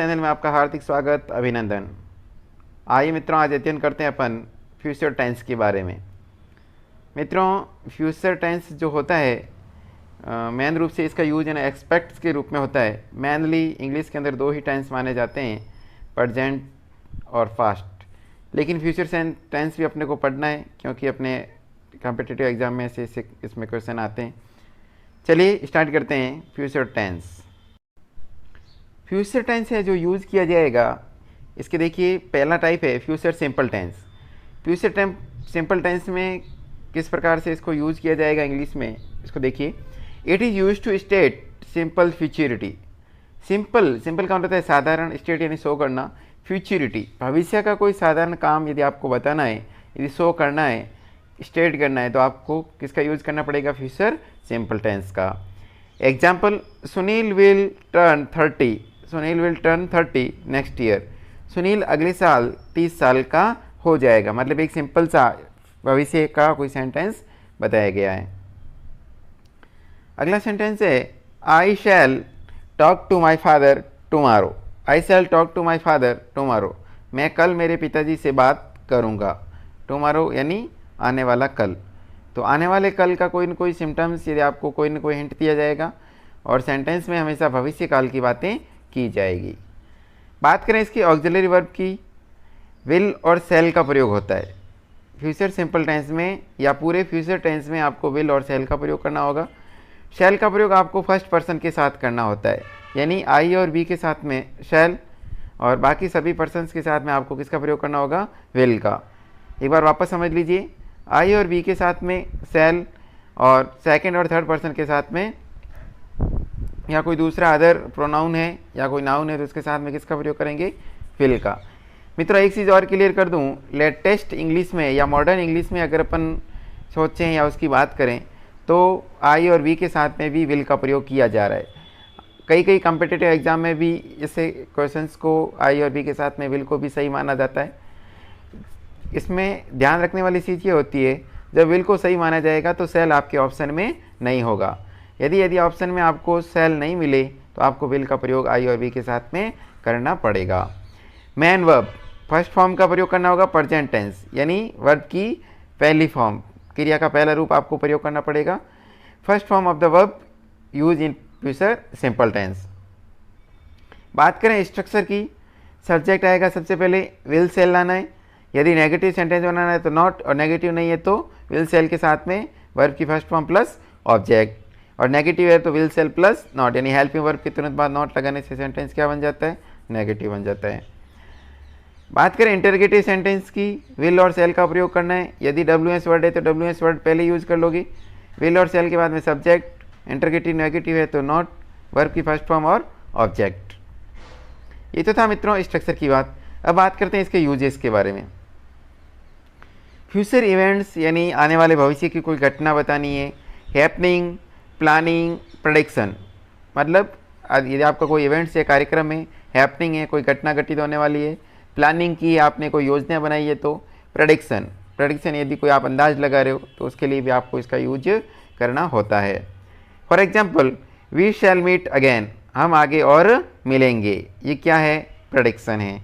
Channel में आपका हार्दिक स्वागत, अभिनंदन। आइए मित्रों, आज अध्ययन करते हैं अपन फ्यूचर टेंस के बारे में। मित्रों, फ्यूचर टेंस जो होता है मेन रूप से इसका यूज एक्सपेक्ट्स के रूप में होता है। मेनली इंग्लिश के अंदर दो ही टेंस माने जाते हैं, प्रेजेंट और पास्ट। लेकिन फ्यूचर टेंस भी अपने को पढ़ना है, क्योंकि अपने कॉम्पिटिटिव एग्जाम में से इसमें क्वेश्चन आते हैं। चलिए स्टार्ट करते हैं। फ्यूचर टेंस है जो यूज़ किया जाएगा, इसके देखिए पहला टाइप है future simple tense. Future simple tense में किस प्रकार से इसको यूज़ किया जाएगा इंग्लिश में, इसको देखिए। It is use to state simple futurity. Simple का मतलब है साधारण, स्टेट यानी शो करना, फ्यूचरिटी भविष्य का कोई साधारण काम यदि आपको बताना है, यदि शो करना है, स्टेट करना है, तो आपको किसका यूज़ करना पड़ेगा? फ्यूचर सिंपल टेंस का। Example, Sunil will turn 30 next year. Sunil अगले साल 30 साल का हो जाएगा, मतलब एक सिंपल सा भविष्य का कोई सेंटेंस बताया गया है। अगला सेंटेंस है I shall talk to my father tomorrow. I shall talk to my father tomorrow. मैं कल मेरे पिताजी से बात करूँगा। टुमारो यानी आने वाला कल। तो आने वाले कल का कोई न कोई सिम्टम्स यदि आपको कोई न कोई हिंट दिया जाएगा, और सेंटेंस में हमेशा भविष्य काल की बातें की जाएगी। बात करें इसकी ऑक्सिलरी वर्ब की, विल और शैल का प्रयोग होता है फ्यूचर सिंपल टेंस में, या पूरे फ्यूचर टेंस में आपको विल और शैल का प्रयोग करना होगा। शैल का प्रयोग आपको फर्स्ट पर्सन के साथ करना होता है, यानी आई और बी के साथ में शैल, और बाकी सभी पर्सन्स के साथ में आपको किसका प्रयोग करना होगा? विल का। एक बार वापस समझ लीजिए, आई और बी के साथ में शैल, और सेकंड और थर्ड पर्सन के साथ में या कोई दूसरा अदर प्रोनाउन है या कोई नाउन है, तो उसके साथ में किसका प्रयोग करेंगे? विल का। मित्रों, एक चीज़ और क्लियर कर दूं, लेटेस्ट इंग्लिश में या मॉडर्न इंग्लिश में अगर अपन सोचें या उसकी बात करें, तो आई और वी के साथ में भी विल का प्रयोग किया जा रहा है। कई कॉम्पिटिटिव एग्जाम में भी इससे क्वेश्चंस को आई और वी के साथ में विल को भी सही माना जाता है। इसमें ध्यान रखने वाली चीज़ ये होती है, जब विल को सही माना जाएगा तो शैल आपके ऑप्शन में नहीं होगा। यदि ऑप्शन में आपको शैल नहीं मिले, तो आपको विल का प्रयोग आई और वी के साथ में करना पड़ेगा। मेन वर्ब फर्स्ट फॉर्म का प्रयोग करना होगा प्रेजेंट टेंस, यानी वर्ब की पहली फॉर्म, क्रिया का पहला रूप आपको प्रयोग करना पड़ेगा। First form of the verb use in future simple tense. बात करें स्ट्रक्चर की, सब्जेक्ट आएगा सबसे पहले, विल शैल लाना है। यदि नेगेटिव सेंटेंस बनाना है तो नॉट, और नेगेटिव नहीं है तो विल शैल के साथ में वर्ब की फर्स्ट फॉर्म प्लस ऑब्जेक्ट, और नेगेटिव है तो विल शैल प्लस नॉट, यानी हेल्पिंग वर्ब के तुरंत बाद नॉट लगाने से सेंटेंस क्या बन जाता है? नेगेटिव बन जाता है। बात करें इंटरगेटिव सेंटेंस की, विल और शैल का प्रयोग करना है। यदि WS वर्ड है तो WS वर्ड पहले यूज कर लोगे, विल और शैल के बाद में सब्जेक्ट, इंटरगेटिव नेगेटिव है तो नॉट, वर्ब की फर्स्ट फॉर्म और ऑब्जेक्ट। ये तो था मित्रों स्ट्रक्चर की बात। अब बात करते हैं इसके यूजेस के बारे में। फ्यूचर इवेंट्स यानी आने वाले भविष्य की कोई घटना बतानी है। हैपनिंग, प्लानिंग, प्रेडिक्शन, मतलब यदि आपका कोई इवेंट्स या कार्यक्रम है, हैपनिंग है कोई घटना घटित होने वाली है, प्लानिंग की आपने कोई योजना बनाई है, तो प्रेडिक्शन यदि कोई आप अंदाज लगा रहे हो तो उसके लिए भी आपको इसका यूज करना होता है। For example, we shall meet again, हम आगे और मिलेंगे, ये क्या है? प्रेडिक्शन है।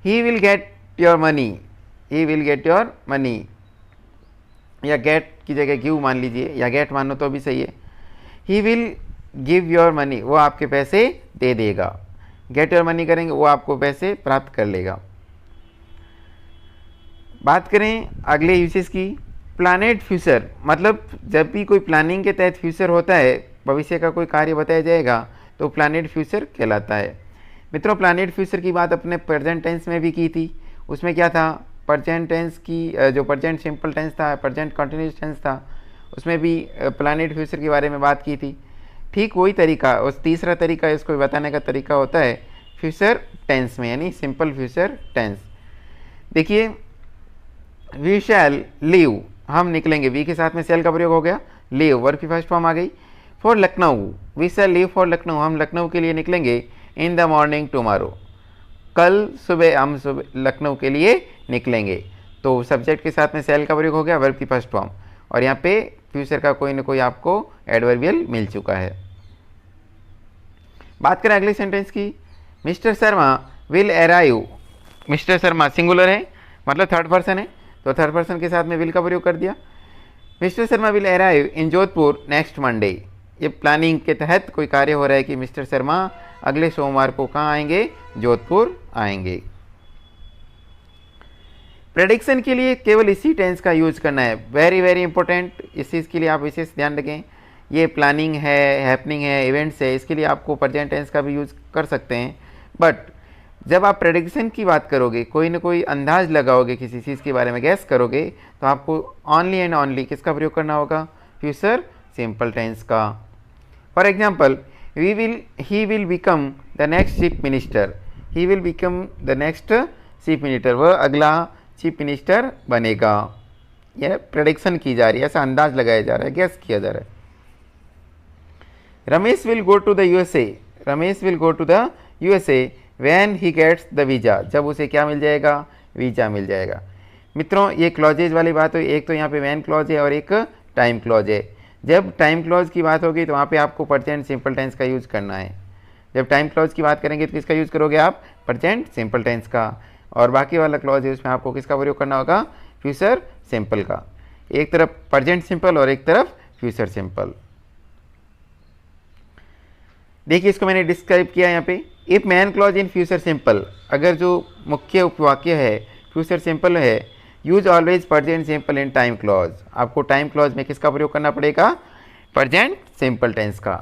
He will get your money, या गेट की जगह गिव मान लीजिए, या गेट मानो तो भी सही है। He will give your money, वो आपके पैसे दे देगा। गेट योर मनी करेंगे, वो आपको पैसे प्राप्त कर लेगा। बात करें अगले यूसेस की, प्लानेड फ्यूचर, मतलब जब भी कोई प्लानिंग के तहत फ्यूचर होता है, भविष्य का कोई कार्य बताया जाएगा, तो प्लानेड फ्यूचर कहलाता है। मित्रों, प्लानेड फ्यूचर की बात अपने प्रेजेंट टेंस में भी की थी। उसमें क्या था? प्रेजेंट टेंस की जो प्रेजेंट सिंपल टेंस था, प्रेजेंट कंटिन्यूअस टेंस था, उसमें भी प्लानेड फ्यूचर के बारे में बात की थी। ठीक वही तरीका, उस तीसरा तरीका इसको बताने का तरीका होता है फ्यूचर टेंस में, यानी सिंपल फ्यूचर टेंस। देखिए, वी शैल लीव, हम निकलेंगे, वी के साथ में शैल का प्रयोग हो गया, लीव वर्ब की फर्स्ट फॉर्म आ गई। For Lucknow, we shall leave for Lucknow, हम लखनऊ के लिए निकलेंगे। इन द मॉर्निंग टुमारो, कल सुबह हम सुबह लखनऊ के लिए निकलेंगे। तो सब्जेक्ट के साथ में शैल का प्रयोग हो गया, वर्ब की फर्स्ट फॉर्म, और यहाँ पे फ्यूचर का कोई ना कोई आपको एडवर्बियल मिल चुका है। बात करें अगले सेंटेंस की, mister Sharma will arrive, mister Sharma singular है मतलब थर्ड पर्सन है, तो थर्ड पर्सन के साथ में विल का प्रयोग कर दिया। Mister Sharma will arrive in Jodhpur next Monday, ये प्लानिंग के तहत कोई कार्य हो रहा है कि मिस्टर शर्मा अगले सोमवार को कहाँ आएंगे, जोधपुर आएंगे। प्रेडिक्शन के लिए केवल इसी टेंस का यूज करना है, वेरी वेरी इंपॉर्टेंट, इस चीज़ के लिए आप विशेष ध्यान रखें। ये प्लानिंग है, हैपनिंग है, इवेंट्स है, इसके लिए आपको प्रेजेंट टेंस का भी यूज कर सकते हैं। बट जब आप प्रेडिक्शन की बात करोगे, कोई ना कोई अंदाज लगाओगे, किसी चीज़ के बारे में गैस करोगे, तो आपको ओनली एंड ओनली किसका प्रयोग करना होगा, फ्यूचर सिंपल टेंस का। For example, he will become the next chief minister, he will become the next chief minister, वह अगला चीफ मिनिस्टर बनेगा। यह प्रेडिक्शन की जा रही है, ऐसा अंदाज लगाया जा रहा है, गैस किया जा रहा है। Ramesh will go to the USA, Ramesh will go to the USA when he gets the visa, जब उसे क्या मिल जाएगा, वीज़ा मिल जाएगा। मित्रों ये क्लॉजेज वाली बात हुई, एक तो यहाँ पे वैन क्लॉज है और एक टाइम क्लॉज है। जब टाइम क्लॉज की बात होगी तो वहाँ पे आपको प्रेजेंट सिंपल टेंस का यूज़ करना है। जब टाइम क्लॉज की बात करेंगे तो किसका यूज़ करोगे आप, प्रेजेंट सिंपल टेंस का। और बाकी वाला क्लॉज है उसमें आपको किसका प्रयोग करना होगा, फ्यूचर सिंपल का। एक तरफ प्रेजेंट सिंपल और एक तरफ फ्यूचर सिंपल। देखिए इसको मैंने डिस्क्राइब किया यहाँ पे, if man clause in future simple, अगर जो मुख्य उपवाक्य है फ्यूचर सिंपल है, use always present simple in time clause, आपको टाइम क्लॉज में किसका प्रयोग करना पड़ेगा, प्रेजेंट सिंपल टेंस का।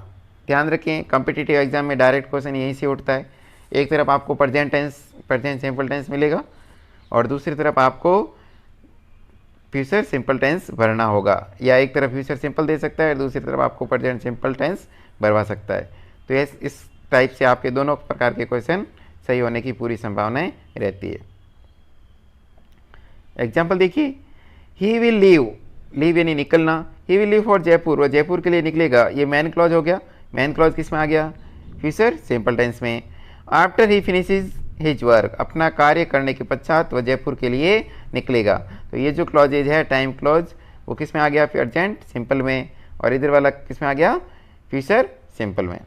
ध्यान रखें कॉम्पिटिटिव एग्जाम में डायरेक्ट क्वेश्चन यहीं से उठता है, एक तरफ आपको present tense present simple tense मिलेगा और दूसरी तरफ आपको फ्यूचर सिंपल टेंस भरना होगा, या एक तरफ फ्यूचर सिंपल दे सकता है और दूसरी तरफ आपको प्रेजेंट सिंपल टेंस भरवा सकता है। तो इस टाइप से आपके दोनों प्रकार के क्वेश्चन सही होने की पूरी संभावनाएं रहती है। एग्जाम्पल देखिए, ही विल लीव, लीव यानी निकलना, he will leave for Jaipur, वह जयपुर के लिए निकलेगा, ये मैन क्लॉज हो गया। मैन क्लॉज किस में आ गया, फ्यूचर सिंपल टेंस में। After he finishes his work, अपना कार्य करने के पश्चात वह जयपुर के लिए निकलेगा। तो ये जो क्लॉजेज है टाइम क्लॉज वो किस में आ गया, प्रेजेंट सिंपल में, और इधर वाला किस में आ गया, फ्यूचर सिंपल में।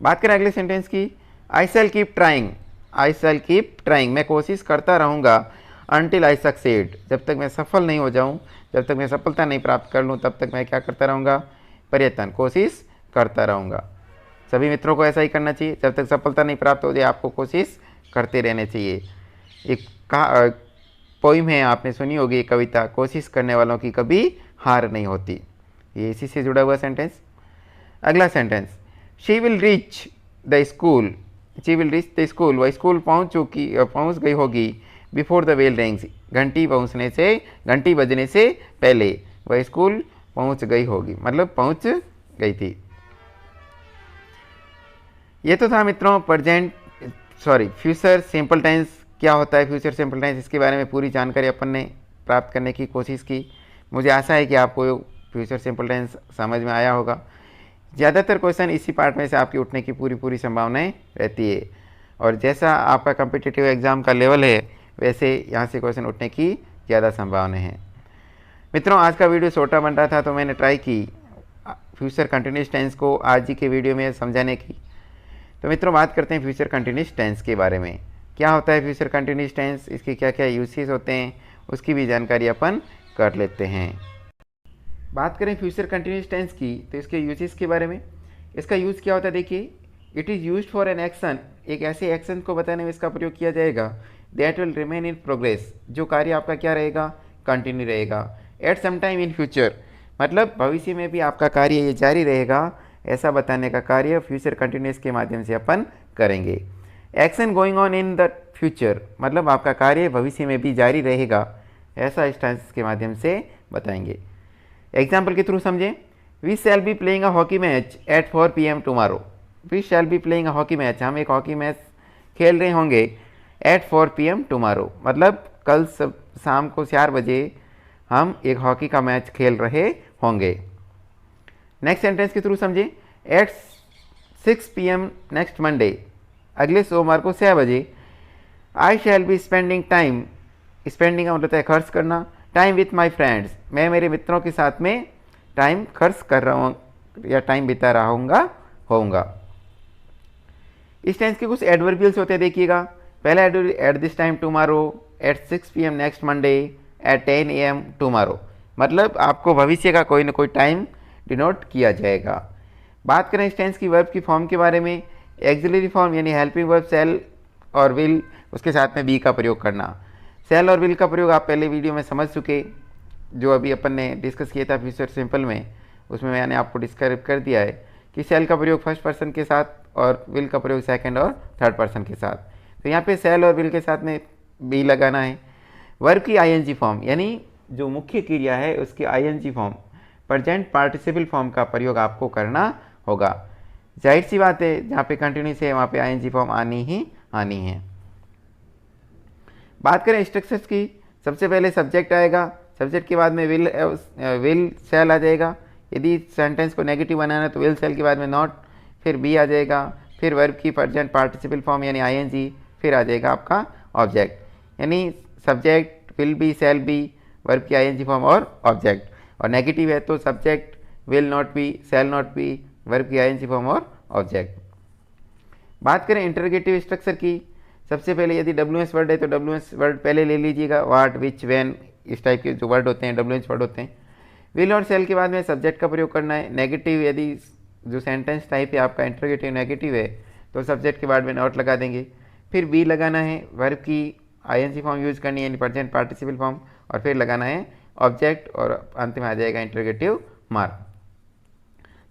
बात करें अगले सेंटेंस की, आई शैल कीप ट्राइंग, आई शैल कीप ट्राइंग, मैं कोशिश करता रहूँगा, अनटिल आई सक्सेड, जब तक मैं सफल नहीं हो जाऊँ, जब तक मैं सफलता नहीं प्राप्त कर लूँ तब तक मैं क्या करता रहूँगा, प्रयत्न कोशिश करता रहूँगा। सभी मित्रों को ऐसा ही करना चाहिए, जब तक सफलता नहीं प्राप्त हो जाए आपको कोशिश करते रहने चाहिए। एक पोइम है आपने सुनी होगी, एक कविता, कोशिश करने वालों की कभी हार नहीं होती, ये इसी से जुड़ा हुआ सेंटेंस। अगला sentence, she will reach the school, she will reach the school, वह स्कूल पहुंच गई होगी, बिफोर द बेल रिंग्स, घंटी बजने से पहले वह स्कूल पहुंच गई होगी, मतलब पहुंच गई थी। ये तो था मित्रों फ्यूचर सिंपल टेंस क्या होता है, फ्यूचर सिंपल टेंस, इसके बारे में पूरी जानकारी अपन ने प्राप्त करने की कोशिश की। मुझे आशा है कि आपको फ्यूचर सिंपल टेंस समझ में आया होगा। ज़्यादातर क्वेश्चन इसी पार्ट में से आपकी उठने की पूरी संभावनाएं रहती है, और जैसा आपका कॉम्पिटिटिव एग्जाम का लेवल है वैसे यहाँ से क्वेश्चन उठने की ज़्यादा संभावनाएं हैं। मित्रों आज का वीडियो छोटा बन रहा था तो मैंने ट्राई की फ्यूचर कंटिन्यूस टेंस को आज ही के वीडियो में समझाने की। तो मित्रों बात करते हैं फ्यूचर कंटिन्यूस टेंस के बारे में, क्या होता है फ्यूचर कंटिन्यूस टेंस, इसके क्या क्या यूसेस होते हैं, उसकी भी जानकारी अपन कर लेते हैं। बात करें फ्यूचर कंटिन्यूस टेंस की तो इसके यूसेस के बारे में, इसका यूज़ क्या होता है देखिए, it is used for an action, एक ऐसे एक्शन को बताने में इसका प्रयोग किया जाएगा, that will remain in progress, जो कार्य आपका क्या रहेगा, कंटिन्यू रहेगा, at some time in future, मतलब भविष्य में भी आपका कार्य ये जारी रहेगा, ऐसा बताने का कार्य फ्यूचर कंटिन्यूस के माध्यम से अपन करेंगे। Action going on in the future, मतलब आपका कार्य भविष्य में भी जारी रहेगा, ऐसा इस टेंस के माध्यम से बताएंगे। एग्जाम्पल के थ्रू समझें, we shall be playing a hockey match at 4 PM tomorrow, we shall be playing a hockey match, हम एक हॉकी मैच खेल रहे होंगे एट 4 PM टुमारो, मतलब कल शाम को 4 बजे हम एक हॉकी का मैच खेल रहे होंगे। नेक्स्ट सेंटेंस के थ्रू समझें, एट 6 PM नेक्स्ट मंडे, अगले सोमवार को 6 बजे, I shall be spending time, spending का मतलब है खर्च करना, टाइम विथ माई फ्रेंड्स, मैं मेरे मित्रों के साथ में टाइम खर्च कर रहा हूँ या टाइम बिता रहा होऊंगा। इस टेंस के कुछ एडवर्बियल्स होते हैं, देखिएगा। पहला adverbial at this time tomorrow, at 6 PM next Monday, at 10 AM tomorrow, मतलब आपको भविष्य का कोई ना कोई टाइम डिनोट किया जाएगा। बात करें इस टेंस की वर्ब की फॉर्म के बारे में, एक्सिलरी फॉर्म यानी हेल्पिंग वर्ब सेल और विल, उसके साथ में बी का प्रयोग करना। सेल और विल का प्रयोग आप पहले वीडियो में समझ चुके, जो अभी अपन ने डिस्कस किया था फ्यूचर सिंपल में, उसमें मैंने आपको डिस्क्राइब कर दिया है कि सेल का प्रयोग फर्स्ट पर्सन के साथ और विल का प्रयोग सेकंड और थर्ड पर्सन के साथ। तो यहाँ पे सेल और विल के साथ में बी लगाना है। वर्ब की आईएनजी फॉर्म यानी जो मुख्य क्रिया है उसकी I N G form present participle form का प्रयोग आपको करना होगा। जाहिर सी बात है, जहाँ पे कंटिन्यूस है वहाँ पे आईएनजी फॉर्म आनी ही आनी है। बात करें स्ट्रक्चर्स की, सबसे पहले सब्जेक्ट आएगा, सब्जेक्ट के बाद में विल सेल आ जाएगा। यदि सेंटेंस को नेगेटिव बनाना है तो विल सेल के बाद में नॉट, फिर बी आ जाएगा, फिर वर्ब की प्रेजेंट पार्टिसिपल फॉर्म यानी आईएनजी, फिर आ जाएगा आपका ऑब्जेक्ट यानी subject, will be, shall be, verb की आईएनजी फॉर्म और ऑब्जेक्ट। और नेगेटिव है तो subject, will not be, shall not be, verb की आईएनजी फॉर्म और ऑब्जेक्ट। बात करें इंटरोगेटिव स्ट्रक्चर की, सबसे पहले यदि WH वर्ड है तो WH वर्ड पहले ले लीजिएगा, वाट, विच, व्हेन, इस टाइप के जो वर्ड होते हैं WH वर्ड होते हैं। विल और सेल के बाद में सब्जेक्ट का प्रयोग करना है। नेगेटिव यदि जो सेंटेंस टाइप है आपका इंटरोगेटिव नेगेटिव है तो सब्जेक्ट के बाद में नॉट लगा देंगे, फिर बी लगाना है, वर्ब की आईएनजी फॉर्म यूज करनी है यानी प्रेजेंट पार्टिसिपल फॉर्म, और फिर लगाना है ऑब्जेक्ट और अंत में आ जाएगा इंटरोगेटिव मार्क।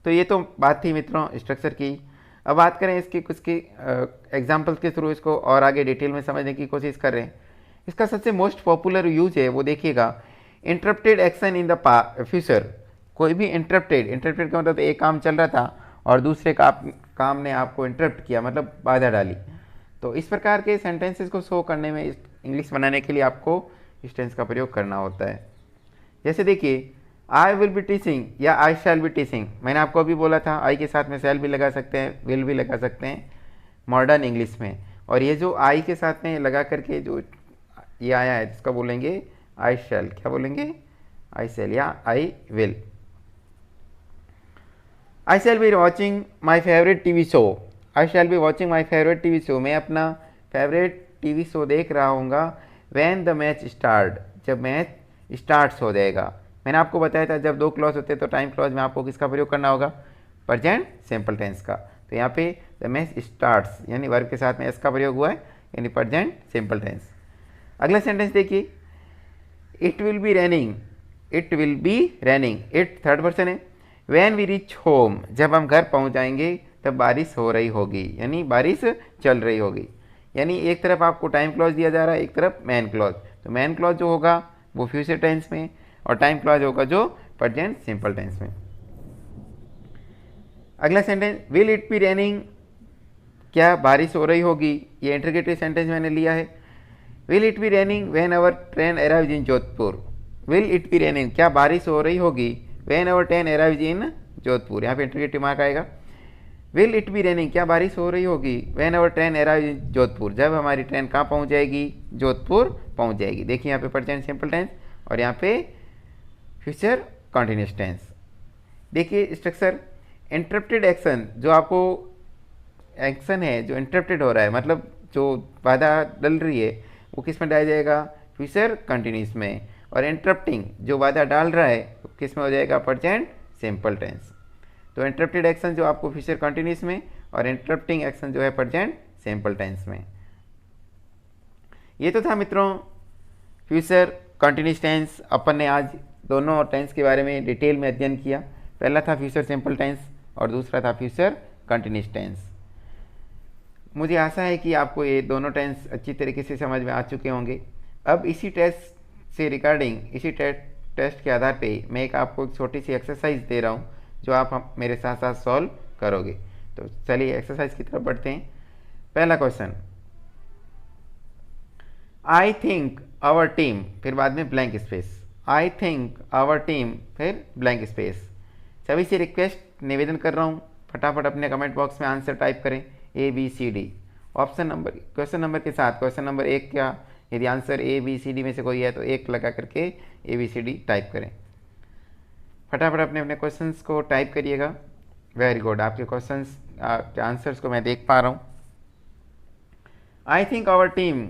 तो ये तो बात थी मित्रों स्ट्रक्चर की। अब बात करें इसकी कुछ की एग्जाम्पल्स के थ्रू इसको और आगे डिटेल में समझने की कोशिश कर रहे हैं। इसका सबसे मोस्ट पॉपुलर यूज है वो देखिएगा, interrupted action in the future. कोई भी इंटरप्टेड का मतलब एक काम चल रहा था और दूसरे काम ने आपको इंटरप्ट किया, मतलब बाधा डाली। तो इस प्रकार के सेंटेंसेस को शो करने में, इंग्लिश बनाने के लिए आपको इस टेंस का प्रयोग करना होता है। जैसे देखिए, आई विल बी टीचिंग या आई शैल बी टीचिंग, मैंने आपको अभी बोला था आई के साथ में शैल भी लगा सकते हैं, विल भी लगा सकते हैं मॉडर्न इंग्लिश में। और ये जो आई के साथ में लगा करके जो ये आया है जिसका बोलेंगे आई शैल, क्या बोलेंगे, आई शैल या I will. I shall be watching my favourite TV show, I shall be watching my favourite TV show, मैं अपना फेवरेट टीवी शो देख रहा हूँगा। व्हेन द मैच स्टार्ट, जब मैच स्टार्ट्स हो जाएगा। मैंने आपको बताया था जब दो क्लॉज होते हैं तो टाइम क्लॉज में आपको किसका प्रयोग करना होगा, प्रेजेंट सिंपल टेंस का। तो यहाँ पे द मैच स्टार्ट्स यानी वर्ब के साथ में एस का प्रयोग हुआ है यानी प्रेजेंट सिंपल टेंस। अगला सेंटेंस देखिए, it will be raining, it will be raining, it third person है। व्हेन वी रीच होम, जब हम घर पहुँच जाएंगे तब बारिश हो रही होगी यानी बारिश चल रही होगी। यानी एक तरफ आपको टाइम क्लॉज दिया जा रहा है, एक तरफ मैन क्लॉज। तो मैन क्लॉज जो होगा वो फ्यूचर टेंस में और टाइम क्लॉज होगा जो प्रेजेंट सिंपल टेंस में। अगला sentence, will it be raining, क्या बारिश हो रही होगी, ये इंटरोगेटिव सेंटेंस मैंने लिया है। Will it be raining when our train arrives in Jodhpur, will it be raining, क्या बारिश हो रही होगी, when our train arrives in Jodhpur, यहाँ पे इंटरोगेटिव मार्क आएगा। विल इट बी रेनिंग, क्या बारिश हो रही होगी, when our train arrives in Jodhpur, जब हमारी ट्रेन कहाँ पहुँच जाएगी, जोधपुर पहुँच जाएगी। देखिए यहाँ पे प्रेजेंट सिंपल टेंस और यहाँ पे फ्यूचर कंटिन्यूस टेंस। देखिए स्ट्रक्चर, इंटरप्टेड एक्शन, जो आपको एक्शन है जो इंटरप्टेड हो रहा है मतलब जो बाधा डल रही है वो किस में डाला जाएगा, फ्यूचर कंटिन्यूस में। और इंटरप्टिंग जो बाधा डाल रहा है वो किस में हो जाएगा, प्रेजेंट सिंपल टेंस। तो इंटरप्टेड एक्शन जो आपको फ्यूचर कंटिन्यूस में और इंटरप्टिंग एक्शन जो है प्रेजेंट सिंपल टेंस में। ये तो था मित्रों फ्यूचर कंटिन्यूस टेंस। अपन ने आज दोनों टेंस के बारे में डिटेल में अध्ययन किया। पहला था फ्यूचर सिंपल टेंस और दूसरा था फ्यूचर कंटिन्यूस टेंस। मुझे आशा है कि आपको ये दोनों टेंस अच्छी तरीके से समझ में आ चुके होंगे। अब इसी टेस्ट से रिगार्डिंग, इसी टेस्ट के आधार पे मैं आपको एक छोटी सी एक्सरसाइज दे रहा हूँ जो आप मेरे साथ साथ सॉल्व करोगे। तो चलिए एक्सरसाइज की तरफ बढ़ते हैं। पहला question, I think our team, फिर बाद में blank space, I think our team, फिर ब्लैंक स्पेस। सभी से रिक्वेस्ट निवेदन कर रहा हूँ, फटाफट अपने कमेंट बॉक्स में आंसर टाइप करें ABCD। Option number, question number के साथ क्वेश्चन नंबर 1 का यदि आंसर ABCD में से कोई है तो 1 लगा करके ABCD टाइप करें। फटाफट अपने अपने क्वेश्चंस को टाइप करिएगा। वेरी गुड, आपके क्वेश्चंस के आंसर्स को मैं देख पा रहा हूँ। आई थिंक आवर टीम,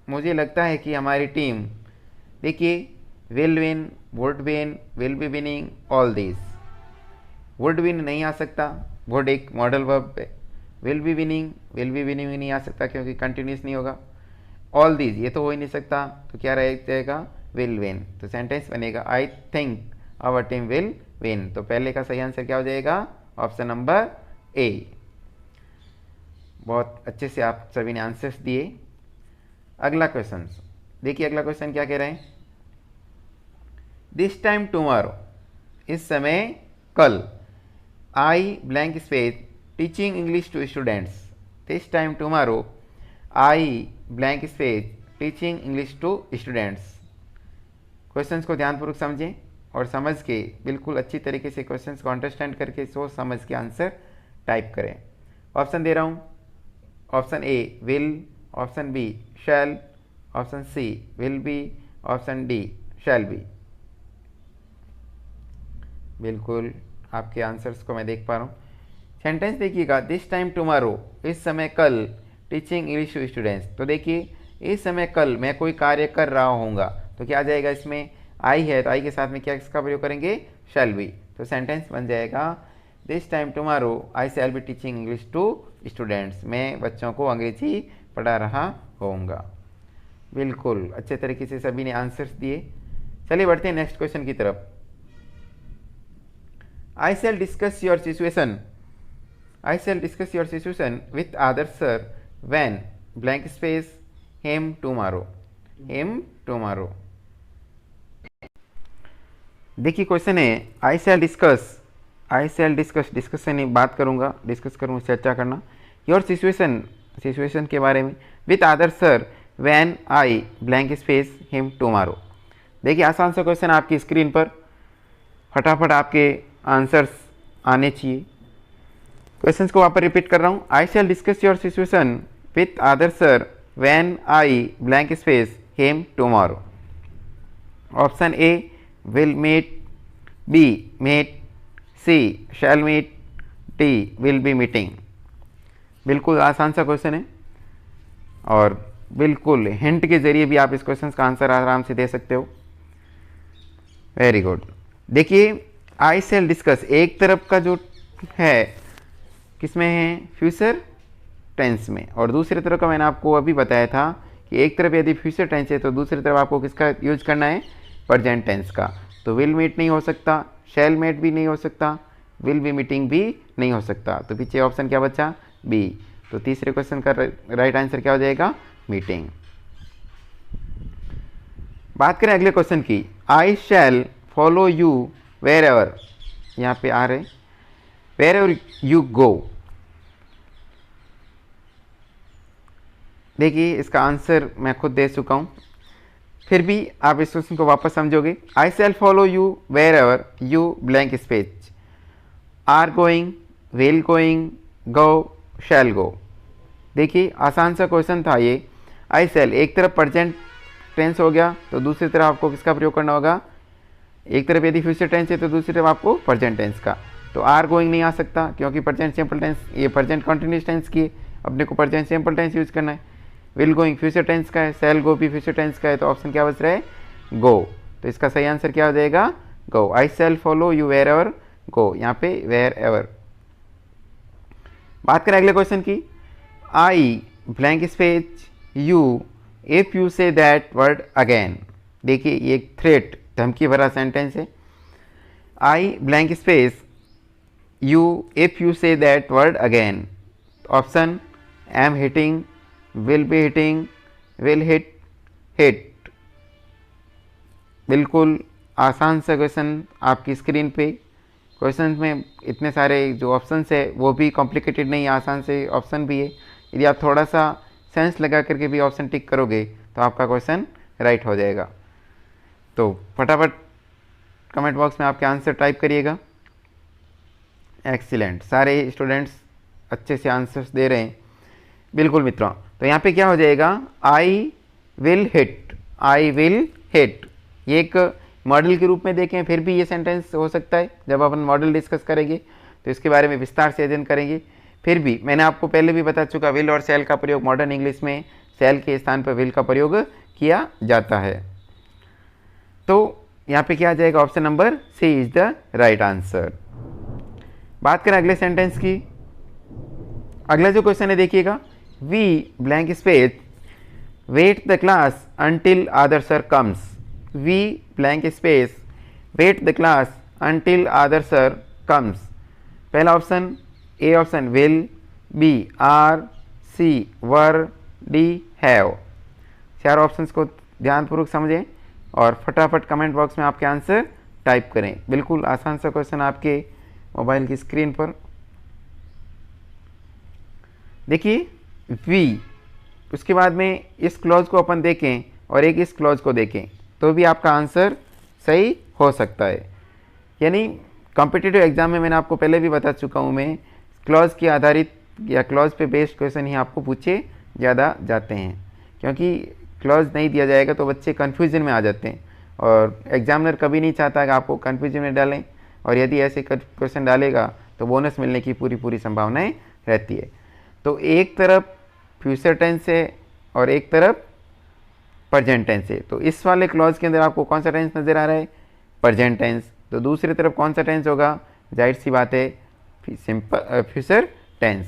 मुझे लगता है कि हमारी टीम, देखिए will win, would win, will be winning, all this. Would win नहीं आ सकता, वुड एक मॉडल वर्ब है। विल बी विनिंग भी नहीं आ सकता क्योंकि कंटिन्यूस नहीं होगा। ऑल दीज ये तो हो ही नहीं सकता, तो क्या रह जाएगा, विल विन। तो सेंटेंस बनेगा I think our team will win. तो पहले का सही आंसर क्या हो जाएगा, ऑप्शन नंबर ए। बहुत अच्छे से आप सभी ने आंसर्स दिए। अगला क्वेश्चन देखिए, अगला क्वेश्चन क्या कह रहे हैं, दिस टाइम टुमारो, इस समय कल, I blank space teaching English to students. This time tomorrow I blank space teaching English to students. Questions को ध्यानपूर्वक समझें और समझ के बिल्कुल अच्छी तरीके से क्वेश्चंस को अंडरस्टैंड करके सोच समझ के आंसर टाइप करें। ऑप्शन दे रहा हूँ, option A will, option B shall, option C will be, option D shall be. बिल्कुल आपके आंसर्स को मैं देख पा रहा हूँ। सेंटेंस देखिएगा, दिस टाइम टुमारो, इस समय कल, टीचिंग इंग्लिश टू स्टूडेंट्स। तो देखिए इस समय कल मैं कोई कार्य कर रहा होऊंगा, तो क्या आ जाएगा, इसमें आई है तो आई के साथ में क्या इसका प्रयोग करेंगे, शैल बी। तो सेंटेंस बन जाएगा, this time tomorrow I shall be teaching English to students. मैं बच्चों को अंग्रेजी पढ़ा रहा होऊंगा। बिल्कुल अच्छे तरीके से सभी ने आंसर्स दिए। चलिए बढ़ते हैं नेक्स्ट क्वेश्चन की तरफ। I shall discuss your situation. I shall discuss your situation with others sir when blank space him tomorrow. Him tomorrow. देखिए क्वेश्चन है, I shall discuss डिस्कशन बात करूंगा, डिस्कस करूंगा, चर्चा करना, योर सिचुएशन के बारे में, with other sir when I blank space him tomorrow. देखिए आसान सा क्वेश्चन आपकी स्क्रीन पर, फटाफट आपके आंसर्स आने चाहिए। क्वेश्चंस को वापस रिपीट कर रहा हूँ, I shall discuss your situation with other sir when I blank space him tomorrow. Option A will meet, B meet, C shall meet, D will be meeting. बिल्कुल आसान सा क्वेश्चन है और बिल्कुल हिंट के जरिए भी आप इस क्वेश्चन का आंसर आराम से दे सकते हो। Very good. देखिए आई शैल डिस्कस एक तरफ का जो है किसमें है, फ्यूचर टेंस में, और दूसरी तरफ का मैंने आपको अभी बताया था कि एक तरफ यदि फ्यूचर टेंस है तो दूसरी तरफ आपको किसका यूज करना है, प्रेजेंट टेंस का। तो विल मीट नहीं हो सकता, शैल मीट भी नहीं हो सकता, विल बी मीटिंग भी नहीं हो सकता। तो पीछे ऑप्शन क्या बचा, बी। तो तीसरे क्वेश्चन का राइट आंसर क्या हो जाएगा, मीटिंग। बात करें अगले क्वेश्चन की, आई shall follow you where ever, यहाँ पे आ रहे वेर एवर यू गो। देखिए इसका आंसर मैं खुद दे चुका हूँ, फिर भी आप इस क्वेश्चन को वापस समझोगे। I shall follow you wherever you blank space, are going, will going, go, shall go. देखिए आसान सा क्वेश्चन था ये। आई शैल एक तरफ प्रेजेंट टेंस हो गया तो दूसरी तरफ आपको किसका प्रयोग करना होगा, एक तरफ यदि फ्यूचर टेंस है तो दूसरी तरफ आपको प्रेजेंट टेंस का। तो आर गोइंग नहीं आ सकता क्योंकि प्रेजेंट सिंपल टेंस, ये प्रेजेंट कंटिन्यूअस टेंस की, अपने को प्रेजेंट सिंपल टेंस यूज करना है। विल गोइंग फ्यूचर टेंस का है, शैल गो भी फ्यूचर टेंस का है, तो ऑप्शन क्या बच रहा है, गो। तो इसका सही आंसर क्या हो जाएगा, go. I shall follow you wherever go, यहाँ पे वेर एवर। बात करें अगले क्वेश्चन की, I blank space you if you say that word again. देखिए ये एक थ्रेट, धमकी भरा सेंटेंस है। I blank space you if you say that word again. Option am hitting, will be hitting, will hit, hit. बिल्कुल आसान सा question आपकी स्क्रीन पे। क्वेश्चन में इतने सारे जो ऑप्शंस है वो भी कॉम्प्लिकेटेड नहीं, आसान से ऑप्शन भी है। यदि आप थोड़ा सा सेंस लगा करके भी ऑप्शन टिक करोगे तो आपका क्वेश्चन राइट हो जाएगा। तो फटाफट कमेंट बॉक्स में आपके आंसर टाइप करिएगा। एक्सीलेंट, सारे स्टूडेंट्स अच्छे से आंसर्स दे रहे हैं। बिल्कुल मित्रों, तो यहाँ पे क्या हो जाएगा, I will hit, I will hit. ये एक मॉडल के रूप में देखें फिर भी ये सेंटेंस हो सकता है। जब अपन मॉडल डिस्कस करेंगे तो इसके बारे में विस्तार से अध्ययन करेंगे। फिर भी मैंने आपको पहले भी बता चुका, विल और शैल का प्रयोग मॉडर्न इंग्लिश में शैल के स्थान पर विल का प्रयोग किया जाता है। तो यहाँ पे क्या आ जाएगा, option number C is the right answer. बात करें अगले सेंटेंस की। अगला जो क्वेश्चन है देखिएगा, we blank space wait the class until other sir comes. We blank space wait the class until other sir comes. पहला option A option will, B are, C were, D have. चार options को ध्यानपूर्वक समझें और फटाफट comment box में आपके answer type करें। बिल्कुल आसान सा क्वेश्चन आपके मोबाइल की स्क्रीन पर देखिए। वी, उसके बाद में इस क्लॉज को अपन देखें और एक इस क्लॉज को देखें तो भी आपका आंसर सही हो सकता है। यानी कॉम्पिटिटिव एग्जाम में मैंने आपको पहले भी बता चुका हूँ मैं, क्लॉज के आधारित या क्लॉज पे बेस्ड क्वेश्चन ही आपको पूछे ज़्यादा जाते हैं, क्योंकि क्लॉज नहीं दिया जाएगा तो बच्चे कन्फ्यूजन में आ जाते हैं और एग्जामिनर कभी नहीं चाहता कि आपको कन्फ्यूजन में डालें, और यदि ऐसे क्वेश्चन डालेगा तो बोनस मिलने की पूरी संभावनाएं रहती है। तो एक तरफ फ्यूचर टेंस है और एक तरफ प्रेजेंट टेंस है, तो इस वाले क्लॉज के अंदर आपको कौन सा टेंस नज़र आ रहा है, प्रेजेंट टेंस। तो दूसरी तरफ कौन सा टेंस होगा, जाहिर सी बात है सिंपल फ्यूचर टेंस।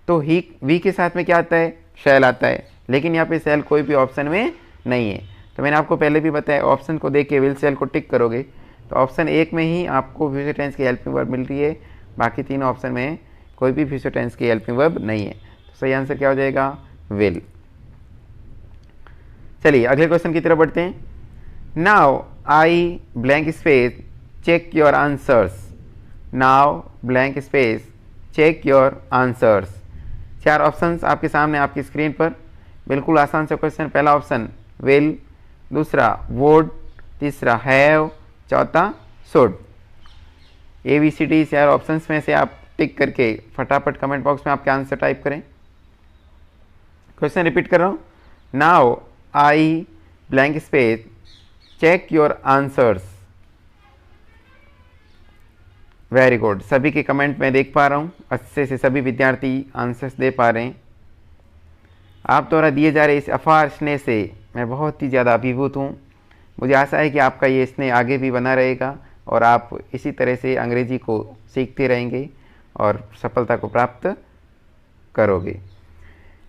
तो ही वी के साथ में क्या आता है, शैल आता है, लेकिन यहाँ पे शैल कोई भी ऑप्शन में नहीं है। तो मैंने आपको पहले भी बताया, ऑप्शन को देख के विल शैल को टिक करोगे तो ऑप्शन एक में ही आपको फ्यूचर टेंस की हेल्पिंग वर्ब मिल रही है, बाकी तीनों ऑप्शन में कोई भी फ्यूचर टेंस की हेल्पिंग वर्ब नहीं है। तो सही आंसर क्या हो जाएगा, विल। चलिए अगले क्वेश्चन की तरफ बढ़ते हैं। Now I blank space check your answers. Now blank space check your answers. चार ऑप्शंस आपके सामने आपकी स्क्रीन पर, बिल्कुल आसान सा क्वेश्चन। पहला ऑप्शन विल, दूसरा वुड, तीसरा हैव, चौथा शुड। ABCD चार ऑप्शंस में से आप टिक करके फटाफट कमेंट बॉक्स में आपके आंसर टाइप करें। क्वेश्चन रिपीट कर रहा हूँ, now I blank space check your answers. Very good, सभी के कमेंट में देख पा रहा हूँ, अच्छे से सभी विद्यार्थी आंसर्स दे पा रहे हैं। आप द्वारा दिए जा रहे इस अपार स्नेह से मैं बहुत ही ज़्यादा अभिभूत हूँ। मुझे आशा है कि आपका ये स्नेह आगे भी बना रहेगा और आप इसी तरह से अंग्रेजी को सीखते रहेंगे और सफलता को प्राप्त करोगे।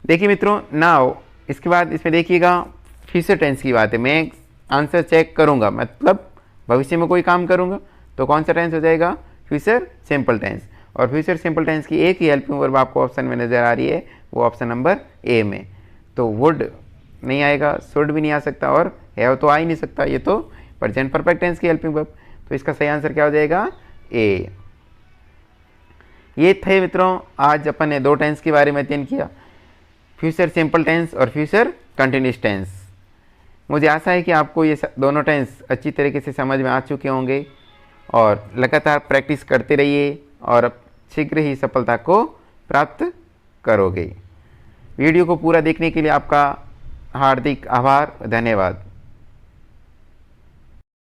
देखिए मित्रों, नाउ इसके बाद इसमें देखिएगा फ्यूचर टेंस की बात है। मैं आंसर चेक करूँगा, मतलब भविष्य में कोई काम करूँगा, तो कौन सा टेंस हो जाएगा, फ्यूचर सिंपल टेंस। और फ्यूचर सिंपल टेंस की एक ही हेल्पिंग वर्ब आपको ऑप्शन में नज़र आ रही है, वो ऑप्शन नंबर ए में। तो वुड नहीं आएगा, शुड भी नहीं आ सकता और हैव तो आ ही नहीं सकता, ये तो प्रेजेंट परफेक्ट टेंस की हेल्पिंग वर्ब। तो इसका सही आंसर क्या हो जाएगा, ए। ये थे मित्रों आज अपन ने दो टेंस के बारे में अध्ययन किया, फ्यूचर सिंपल टेंस और फ्यूचर कंटिन्यूस टेंस। मुझे आशा है कि आपको ये दोनों टेंस अच्छी तरीके से समझ में आ चुके होंगे और लगातार प्रैक्टिस करते रहिए और शीघ्र ही सफलता को प्राप्त करोगे। वीडियो को पूरा देखने के लिए आपका हार्दिक आभार, धन्यवाद।